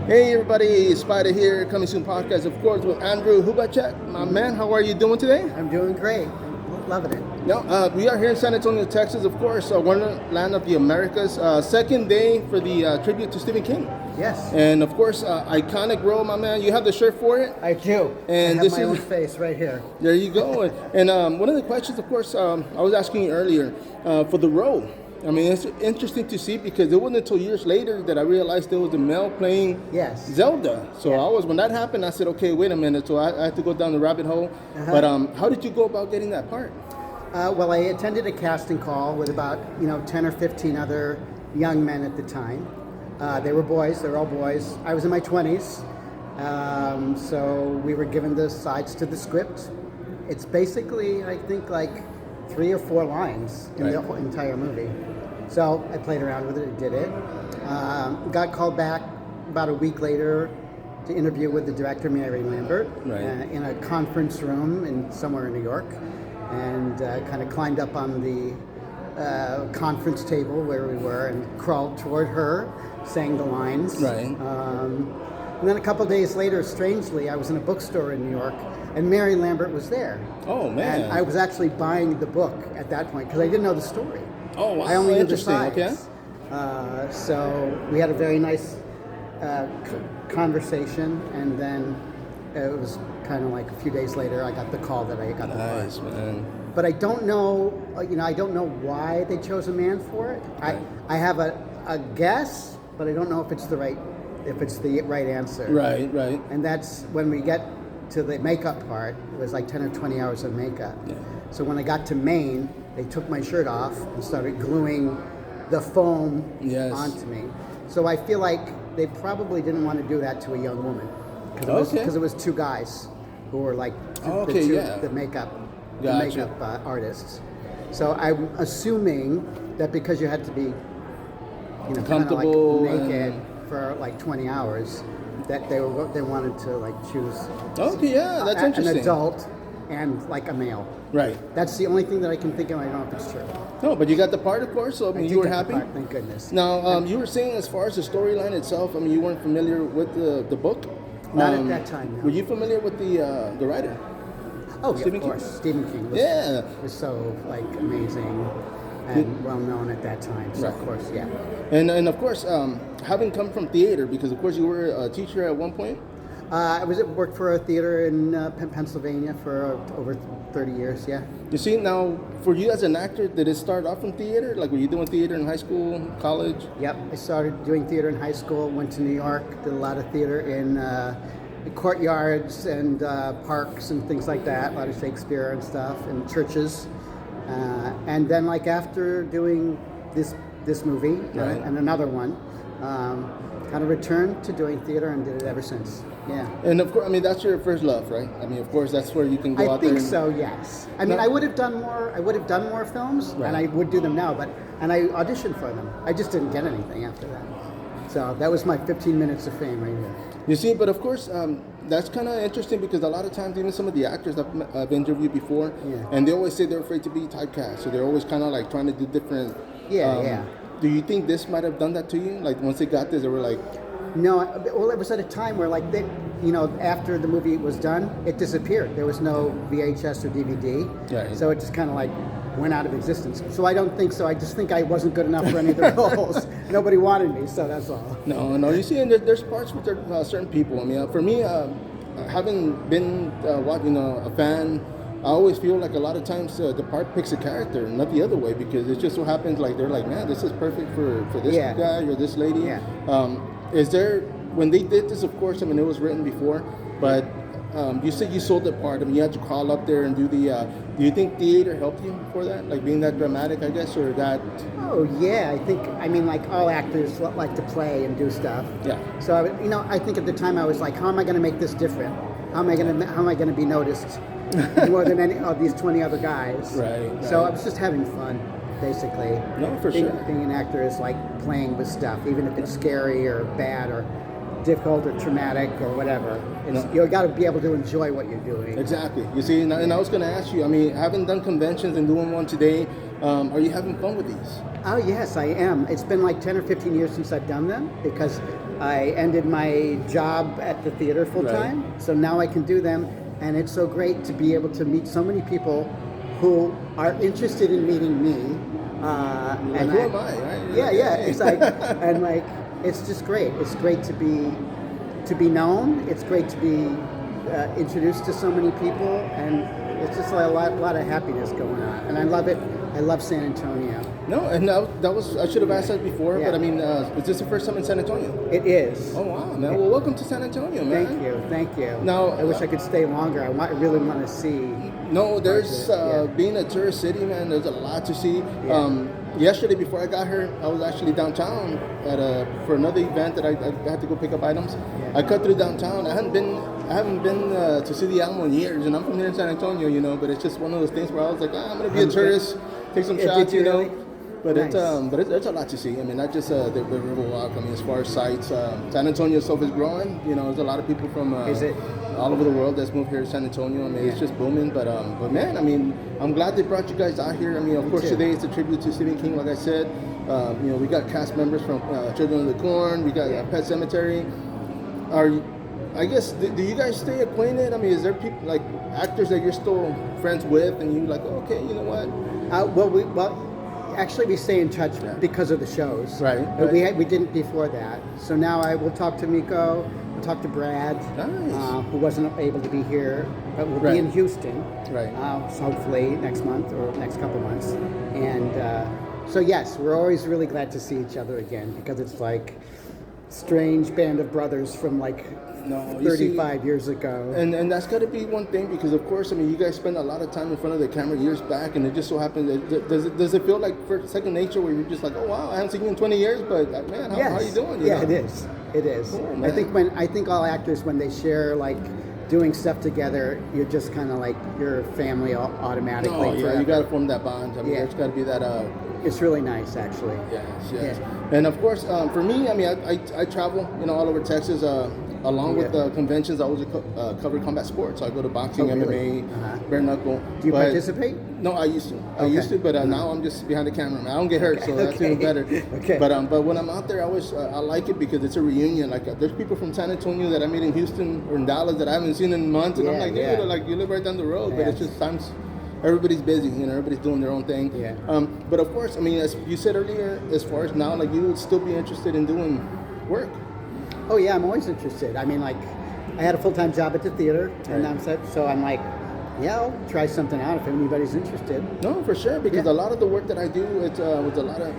Hey everybody, Spider here, coming soon podcast, of course, with Andrew Hubatsek. My man, how are you doing today? I'm doing great. I'm loving it. No, we are here in San Antonio, Texas, of course, Wonderland of the Americas. Second day for the tribute to Stephen King. Yes, And of course, iconic role, my man. You have the shirt for it? I do. And I have this my is- own face right here. There you go. And one of the questions, of course, I was asking you earlier for the role. I mean, it's interesting to see because it wasn't until years later that I realized there was a male playing Yes. Zelda. So Yeah. when that happened, I said, okay, wait a minute. So I had to go down the rabbit hole. But how did you go about getting that part? Well, I attended a casting call with about 10 or 15 other young men at the time. They were boys. They were all boys. I was in my 20s, so we were given the sides to the script. It's basically, I think, like 3 or 4 lines in the Right. whole entire movie. So I played around with it and did it. Got called back about a week later to interview with the director, Mary Lambert, Right. in a conference room somewhere in New York, and kind of climbed up on the conference table where we were and crawled toward her, saying the lines. Right. And then a couple days later, strangely, I was in a bookstore in New York, and Mary Lambert was there. Oh, man. And I was actually buying the book at that point because I didn't know the story. Oh, wow. I only knew the Interesting. sides. Okay. So we had a very nice conversation, and then it was kind of like a few days later, I got the call that I got the part. Nice, man. But I don't know, I don't know why they chose a man for it. I have a guess, but I don't know if it's the right answer. Right, right. And that's when we get to the makeup part. It was like 10 or 20 hours of makeup. Yeah. So when I got to Maine, they took my shirt off and started gluing the foam Yes. onto me. So I feel like they probably didn't want to do that to a young woman Okay. because it was 2 guys who were like Okay, yeah. the makeup Gotcha. artists. So I'm assuming that because you had to be kind of Comfortable like naked and- for like 20 hours, that they wanted to like choose Okay, yeah, that's an interesting. adult and like a male. Right. That's the only thing that I can think of. I don't know if it's true. No, but you got the part, of course, so I mean, did you were get the happy? part, thank goodness. Now, you were saying as far as the storyline itself, I mean, you weren't familiar with the book? Not at that time, no. Were you familiar with the writer? Oh, yeah, Stephen of King? course. Stephen King was, Yeah. was so like amazing and well known at that time. So Right. of course, yeah. And of course, having come from theater, because of course you were a teacher at one point. I worked for a theater in Pennsylvania for over 30 years. Yeah. You see, now for you as an actor, did it start off from theater? Like, were you doing theater in high school, college? Yep. I started doing theater in high school. Went to New York. Did a lot of theater in courtyards and parks and things like that. A lot of Shakespeare and stuff, and churches. And then, like after doing this movie Right. and another one, kind of returned to doing theater and did it ever since. Yeah. And of course, I mean, that's your first love, right? I mean, of course, that's where you can go I out there. think and- so. Yes. I mean, No. I would have done more. I would have done more films, Right. and I would do them now. And I auditioned for them. I just didn't get anything after that. So that was my 15 minutes of fame right here. You see, but of course, that's kind of interesting because a lot of times, even some of the actors I've interviewed before, Yeah. and they always say they're afraid to be typecast, so they're always kind of like trying to do different. Yeah, yeah. Do you think this might have done that to you? Like once they got this, they were like, No, well, it was at a time where, like, after the movie was done, it disappeared. There was no VHS or DVD, Right. so it just kind of like went out of existence. So I don't think so. I just think I wasn't good enough for any of the roles. Nobody wanted me, so that's all. no. You see, and there's parts with certain people. I mean, for me, having been a fan, I always feel like a lot of times the part picks a character, not the other way, because it just so happens like they're like, man, this is perfect for this Yeah. guy or this lady. Yeah. Is there, when they did this, of course, I mean, it was written before, but you said you sold the part. I mean, you had to crawl up there and do the. Do you think theater helped you for that, like being that dramatic, I guess, or that? Oh yeah, I mean, like all actors like to play and do stuff. Yeah. So I think at the time I was like, how am I going to make this different? How am I going to be noticed more than any of these 20 other guys? Right. So I was just having fun, basically. No, for being, sure. Being an actor is like playing with stuff, even if it's scary or bad or difficult or traumatic or whatever. You got to be able to enjoy what you're doing. Exactly. You see, and I was going to ask you. I mean, having done conventions and doing one today, Are you having fun with these? Oh yes, I am. It's been like 10 or 15 years since I've done them because I ended my job at the theater full time. Right. So now I can do them, and it's so great to be able to meet so many people who are interested in meeting me. Like, who am I? Right? Yeah. It's like, and like, it's just great. It's great to be known. It's great to be introduced to so many people, and it's just like a lot of happiness going on, and I love it. I love San Antonio. No, and that was, I should have asked that before, Yeah. but I mean, is this the first time in San Antonio? It is. Oh, wow, man. Well, welcome to San Antonio, man. Thank you. Now, I wish I could stay longer. I really want to see. No, there's, Yeah. being a tourist city, man, there's a lot to see. Yeah. Yesterday, before I got here, I was actually downtown for another event that I had to go pick up items. Yeah. I cut through downtown. I haven't been to see the Alamo in years, and I'm from here in San Antonio, but it's just one of those things where I was like, I'm gonna be a tourist, take some Yeah, shots, did you really? But Nice. there's a lot to see. I mean, not just the Riverwalk. I mean, as far as sites, San Antonio itself is growing. There's a lot of people from Is it? all over the world that's moved here to San Antonio. I mean, it's just booming. But man, I mean, I'm glad they brought you guys out here. I mean, of course, too. today it's a tribute to Stephen King, like I said. We got cast members from Children of the Corn. We got Pet Sematary. I guess, do you guys stay acquainted? I mean, is there people like actors that you're still friends with, and you like, oh, okay, you know what? Actually, we stay in touch because of the shows. Right, But right. we didn't before that. So now I will talk to Miko. We'll talk to Brad, Nice. who wasn't able to be here, but will Right. be in Houston. Right. So hopefully next month or next couple months. And so yes, we're always really glad to see each other again because it's like strange band of brothers from like No, you see- 35 years ago. And that's got to be one thing because, of course, I mean, you guys spend a lot of time in front of the camera years back, and it just so happens that does it feel like second nature where you're just like, oh wow, I haven't seen you in 20 years, but man, how you doing? You know? It is. It is. Cool, I man. think all actors when they share like doing stuff together, you're just kind of like your family automatically. Oh yeah, forever. you got to form that bond. I mean, Yeah. there's got to be that. It's really nice, actually. Yes. Yeah. And of course, for me, I mean, I travel, all over Texas. Along with the conventions, I always cover combat sports. So I go to boxing, Oh, really? MMA, bare knuckle. Do you But- participate? No, I used to. Okay. But now I'm just behind the camera. Man. I don't get hurt, so that's even better. Okay. But when I'm out there, I always I like it because it's a reunion. Like there's people from San Antonio that I meet in Houston or in Dallas that I haven't seen in months, and I'm like, dude, like you live right down the road, but Yeah. it's just times. Everybody's busy, everybody's doing their own thing. Yeah. But of course, I mean, as you said earlier, as far as now, like you would still be interested in doing work. Oh yeah, I'm always interested. I mean, like, I had a full-time job at the theater, and Right. so I'm like, yeah, I'll try something out if anybody's interested. No, for sure, because Yeah. a lot of the work that I do, it's with a lot of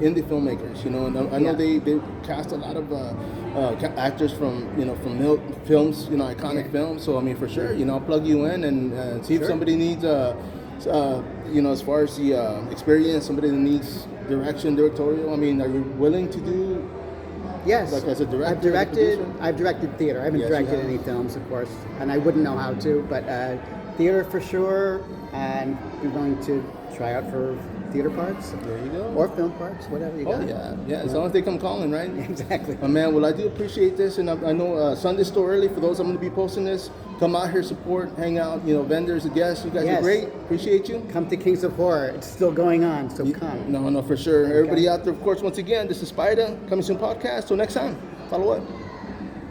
indie filmmakers, and I know Yeah. they cast a lot of actors from films, iconic Yeah. films. So I mean, for sure, I'll plug you in and see if Sure. somebody needs, as far as the experience, somebody that needs directorial. I mean, are you willing to do? Yes, Like as a director, I've directed theater. I haven't Yes, you directed have. any films, of course, and I wouldn't know how to. But theater for sure, and be willing to try out for theater parts. There you go. Or film parts, whatever you Oh got. yeah. As long as they come calling, right? Exactly. Man, well, I do appreciate this, and I know Sunday's still early. For those I'm going to be posting this, come out here, support, hang out. Vendors, guests, you guys Yes. are great. Appreciate you. Come to Kings of Horror. It's still going on, so come. No, for sure. Everybody out there, of course, once again, this is Spider, Coming Soon Podcast. Till next time, follow up.